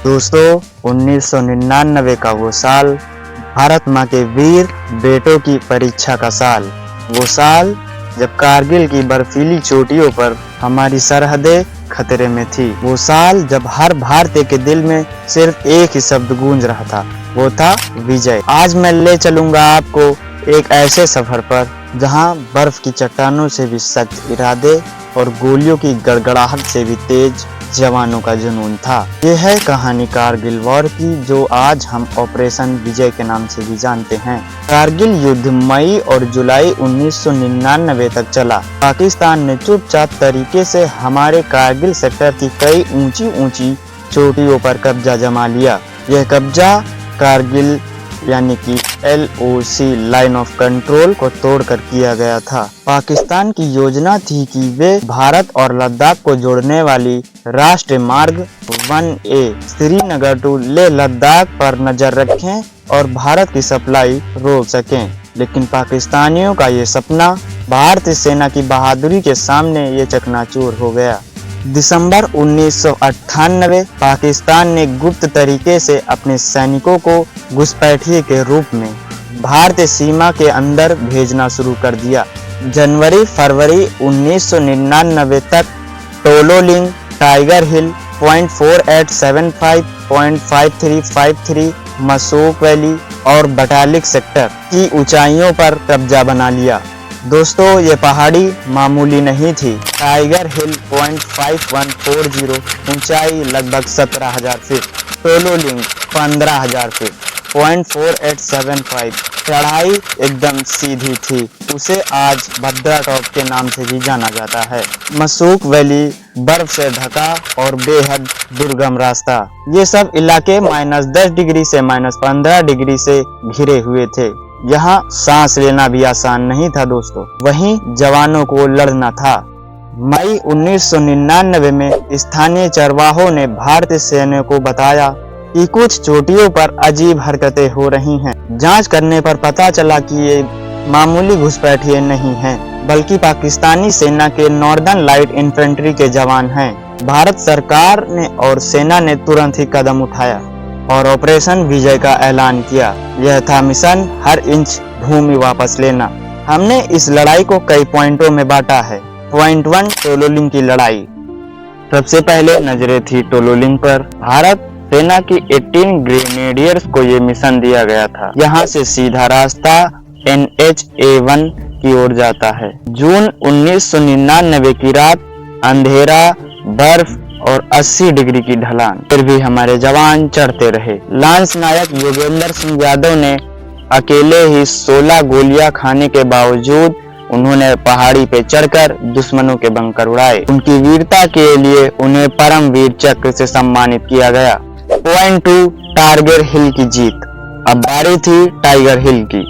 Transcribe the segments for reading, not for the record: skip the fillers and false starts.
दोस्तों 1999 का वो साल भारत माँ के वीर बेटों की परीक्षा का साल, वो साल जब कारगिल की बर्फीली चोटियों पर हमारी सरहदें खतरे में थी, वो साल जब हर भारतीय के दिल में सिर्फ एक ही शब्द गूंज रहा था, वो था विजय। आज मैं ले चलूंगा आपको एक ऐसे सफर पर जहां बर्फ की चट्टानों से भी सख्त इरादे और गोलियों की गड़गड़ाहट से भी तेज जवानों का जुनून था। ये है कहानी कारगिल वॉर की, जो आज हम ऑपरेशन विजय के नाम से भी जानते हैं। कारगिल युद्ध मई और जुलाई 1999 तक चला। पाकिस्तान ने चुपचाप तरीके से हमारे कारगिल सेक्टर की कई ऊंची चोटियों पर कब्जा जमा लिया। यह कब्जा कारगिल यानी कि LOC लाइन ऑफ कंट्रोल को तोड़कर किया गया था। पाकिस्तान की योजना थी कि वे भारत और लद्दाख को जोड़ने वाली राष्ट्रीय मार्ग 1A श्रीनगर टू लेह लद्दाख पर नजर रखें और भारत की सप्लाई रोक सकें, लेकिन पाकिस्तानियों का ये सपना भारतीय सेना की बहादुरी के सामने ये चकनाचूर हो गया। दिसंबर 1998 पाकिस्तान ने गुप्त तरीके से अपने सैनिकों को घुसपैठिए के रूप में भारतीय सीमा के अंदर भेजना शुरू कर दिया। जनवरी-फरवरी 1999 तक टोलोलिंग, टाइगर हिल, .4875, .5353, मसूक वैली और बटालिक सेक्टर की ऊंचाइयों पर कब्जा बना लिया। दोस्तों ये पहाड़ी मामूली नहीं थी। टाइगर हिल .5140 ऊंचाई लगभग 17,000 फीट, टोलोलिंग 15,000 फीट, .4875 चढ़ाई एकदम सीधी थी, उसे आज भद्रा टॉप के नाम से भी जाना जाता है। मसूक वैली बर्फ से ढका और बेहद दुर्गम रास्ता। ये सब इलाके -10 डिग्री से -15 डिग्री से घिरे हुए थे। यहाँ सांस लेना भी आसान नहीं था दोस्तों, वहीं जवानों को लड़ना था। मई 1999 में स्थानीय चरवाहों ने भारतीय सेना को बताया कि कुछ चोटियों पर अजीब हरकतें हो रही हैं। जांच करने पर पता चला कि ये मामूली घुसपैठिए नहीं हैं, बल्कि पाकिस्तानी सेना के नॉर्दर्न लाइट इन्फेंट्री के जवान हैं। भारत सरकार ने और सेना ने तुरंत ही कदम उठाया और ऑपरेशन विजय का ऐलान किया। यह था मिशन हर इंच भूमि वापस लेना। हमने इस लड़ाई को कई पॉइंटों में बांटा है। पॉइंट 1 टोलोलिंग की लड़ाई। सबसे पहले नजरें थी टोलोलिंग पर। भारत सेना की 18 ग्रेनेडियर्स को ये मिशन दिया गया था। यहाँ से सीधा रास्ता NH-A1 की ओर जाता है। जून 1999 की रात, अंधेरा, बर्फ और 80 डिग्री की ढलान, फिर भी हमारे जवान चढ़ते रहे। लांस नायक योगेंद्र सिंह यादव ने अकेले ही 16 गोलियां खाने के बावजूद उन्होंने पहाड़ी पे चढ़कर दुश्मनों के बंकर उड़ाए। उनकी वीरता के लिए उन्हें परमवीर चक्र से सम्मानित किया गया। पॉइंट 2 टाइगर हिल की जीत। अब बारी थी टाइगर हिल की।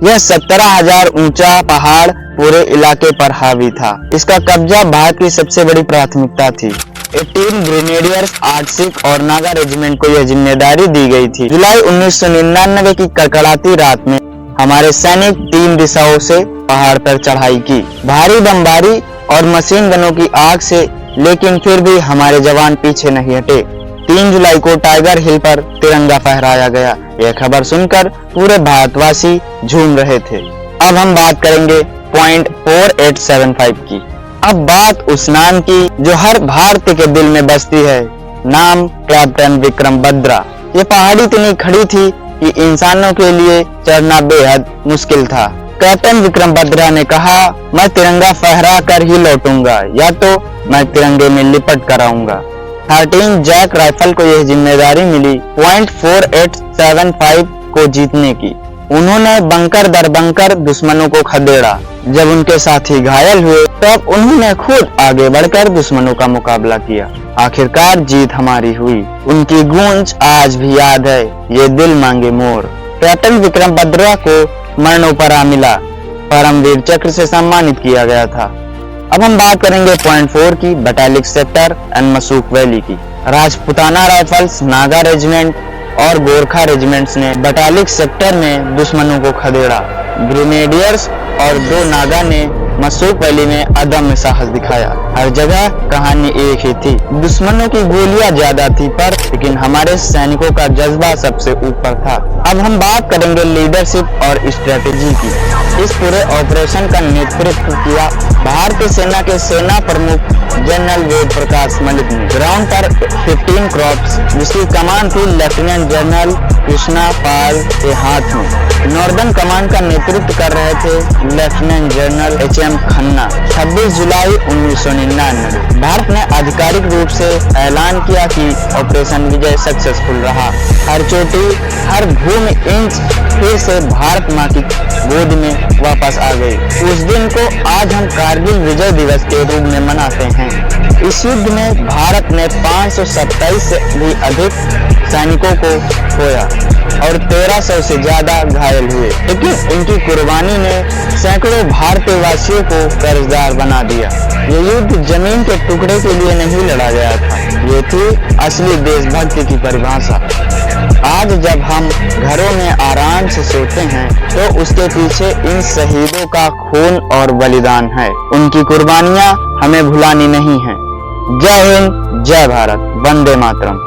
यह 17,000 ऊंचा पहाड़ पूरे इलाके पर हावी था। इसका कब्जा भारत की सबसे बड़ी प्राथमिकता थी। 18 ग्रेनेडियर्स, 8 सिख और नागा रेजिमेंट को यह जिम्मेदारी दी गई थी। जुलाई 1999 की कड़कड़ाती रात में हमारे सैनिक 3 दिशाओं से पहाड़ पर चढ़ाई की, भारी बमबारी और मशीन गनों की आग से, लेकिन फिर भी हमारे जवान पीछे नहीं हटे। 3 जुलाई को टाइगर हिल पर तिरंगा फहराया गया। यह खबर सुनकर पूरे भारतवासी झूम रहे थे। अब हम बात करेंगे पॉइंट 4875 की। अब बात उस नाम की जो हर भारतीय के दिल में बसती है, नाम कैप्टन विक्रम बत्रा। ये पहाड़ी इतनी खड़ी थी कि इंसानों के लिए चढ़ना बेहद मुश्किल था। कैप्टन विक्रम बत्रा ने कहा, मैं तिरंगा फहरा कर ही लौटूंगा, या तो मैं तिरंगे में लिपट कर आऊंगा। 13 जैक राइफल को यह जिम्मेदारी मिली पॉइंट 4875 को जीतने की। उन्होंने बंकर दर बंकर दुश्मनों को खदेड़ा। जब उनके साथी घायल हुए तब उन्होंने खुद आगे बढ़कर दुश्मनों का मुकाबला किया। आखिरकार जीत हमारी हुई। उनकी गूंज आज भी याद है, ये दिल मांगे मोर। कैप्टन विक्रम बत्रा को मरणोपरा मिला, परमवीर चक्र से सम्मानित किया गया था। अब हम बात करेंगे पॉइंट 4 की, बटालिक सेक्टर एंड मसूक वैली की। राजपुताना राइफल्स, नागा रेजिमेंट और गोरखा रेजिमेंट्स ने बटालिक सेक्टर में दुश्मनों को खदेड़ा। ग्रेनेडियर्स और 2 नागा ने मसूक वैली में अदम्य साहस दिखाया। हर जगह कहानी एक ही थी। दुश्मनों की गोलियां ज्यादा थी लेकिन हमारे सैनिकों का जज्बा सबसे ऊपर था। अब हम बात करेंगे लीडरशिप और स्ट्रेटेजी की। इस पूरे ऑपरेशन का नेतृत्व किया भारतीय सेना के सेना प्रमुख जनरल वेद प्रकाश मलिक ने। ग्राउंड पर 15 क्रॉप्स, जिसकी कमान थी लेफ्टिनेंट जनरल कृष्णा पाल के हाथ में। नॉर्दर्न कमांड का नेतृत्व कर रहे थे लेफ्टिनेंट जनरल HM खन्ना। 26 जुलाई 1999 भारत ने आधिकारिक रूप से ऐलान किया कि ऑपरेशन विजय सक्सेसफुल रहा। हर चोटी, हर भूमि इंच फिर से भारत मां की गोद में वापस आ गई। उस दिन को आज हम कारगिल विजय दिवस के रूप में मनाते हैं। इस युद्ध में भारत ने 527 से भी अधिक सैनिकों को खोया और 1300 से ज्यादा घायल हुए, लेकिन इनकी कुर्बानी ने सैकड़ों भारतीय वासियों को कर्जदार बना दिया। ये युद्ध जमीन के टुकड़े के लिए नहीं लड़ा गया था, ये थी असली देशभक्ति की परिभाषा। आज जब हम घरों में आराम से सोते हैं तो उसके पीछे इन शहीदों का खून और बलिदान है। उनकी कुर्बानियां हमें भुलानी नहीं है। जय हिंद, जय भारत, वंदे मातरम।